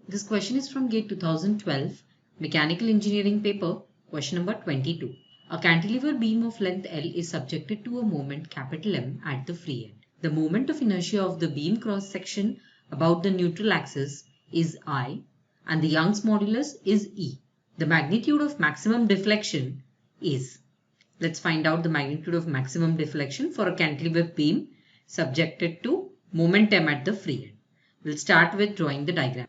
This question is from GATE 2012 Mechanical Engineering paper, question number 22. A cantilever beam of length L is subjected to a moment M at the free end. The moment of inertia of the beam cross section about the neutral axis is I and the Young's modulus is E. The magnitude of maximum deflection is. Let's find out the magnitude of maximum deflection for a cantilever beam subjected to moment M at the free end. We'll start with drawing the diagram.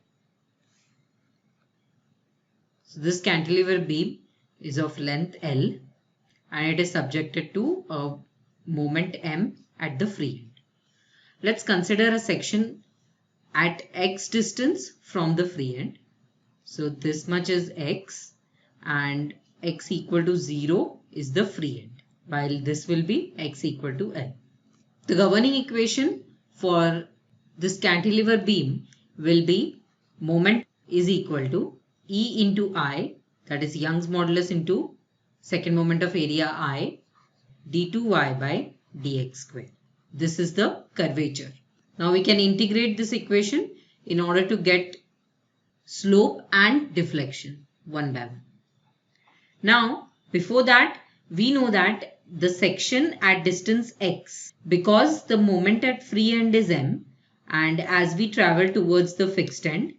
So this cantilever beam is of length L and it is subjected to a moment M at the free end. Let's consider a section at x distance from the free end. So this much is x and x equal to 0 is the free end, while this will be x equal to L. The governing equation for this cantilever beam will be moment is equal to E into I, that is Young's modulus into second moment of area I, d2y by dx square. This is the curvature. Now we can integrate this equation in order to get slope and deflection one by one. Now before that, we know that the section at distance x, because the moment at free end is m, and as we travel towards the fixed end,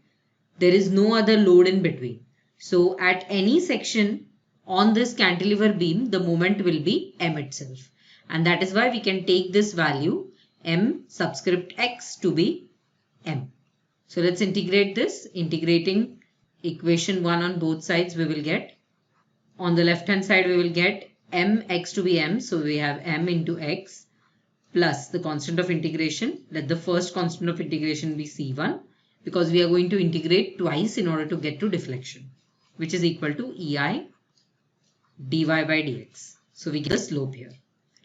there is no other load in between. So at any section on this cantilever beam, the moment will be m itself. And that is why we can take this value m subscript x to be m. So let's integrate this. Integrating equation 1 on both sides, we will get, on the left hand side we will get mx to be m. So we have m into x plus the constant of integration. Let the first constant of integration be c1, because we are going to integrate twice in order to get to deflection, which is equal to ei dy by dx. So we get the slope here.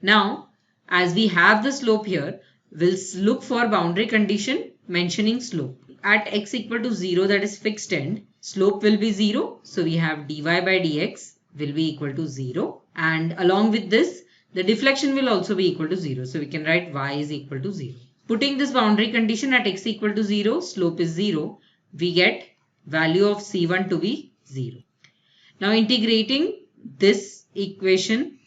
Now, as we have the slope here, we'll look for boundary condition mentioning slope. At x equal to 0, that is fixed end, slope will be 0. So we have dy by dx will be equal to 0. And along with this, the deflection will also be equal to 0. So we can write y is equal to 0. Putting this boundary condition at x equal to 0, slope is 0, we get value of c1 to be 0. Now integrating this equation,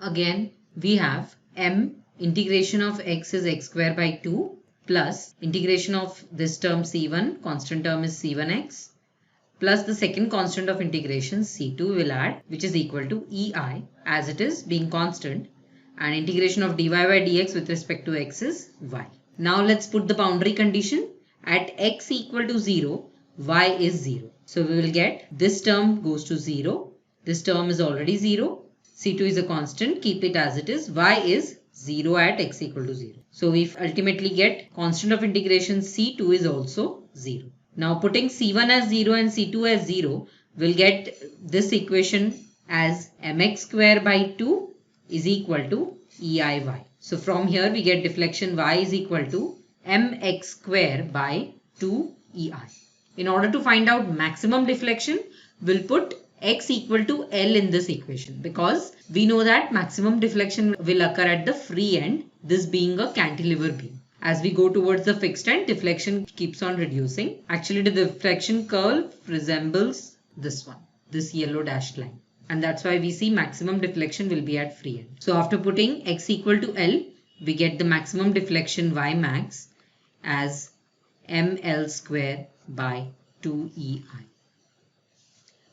again we have m integration of x is x square by 2 plus integration of this term c1, constant term is c1x, plus the second constant of integration c2 will add, which is equal to ei as it is being constant, and integration of dy by dx with respect to x is y. Now let's put the boundary condition. At x equal to 0, y is 0. So we will get this term goes to 0. This term is already 0. C2 is a constant. Keep it as it is. Y is 0 at x equal to 0. So we ultimately get constant of integration C2 is also 0. Now putting C1 as 0 and C2 as 0, we'll get this equation as mx square by 2 is equal to eiy. So from here we get deflection y is equal to mx square by 2 ei. In order to find out maximum deflection, we'll put x equal to L in this equation, because we know that maximum deflection will occur at the free end, this being a cantilever beam. As we go towards the fixed end, deflection keeps on reducing. Actually, the deflection curve resembles this one, this yellow dashed line. And that's why we see maximum deflection will be at free end. So after putting x equal to L, we get the maximum deflection y max as ml square by 2ei.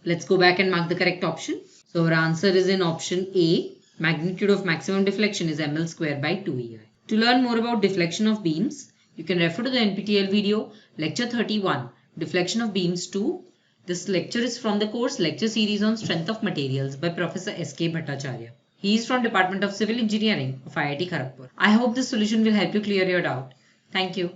Let's go back and mark the correct option. So our answer is in option A. Magnitude of maximum deflection is ml square by 2ei. To learn more about deflection of beams, you can refer to the NPTEL video lecture 31, deflection of beams 2. This lecture is from the course lecture series on strength of materials by Professor S.K. Bhattacharya. He is from Department of Civil Engineering of IIT Kharagpur. I hope this solution will help you clear your doubt. Thank you.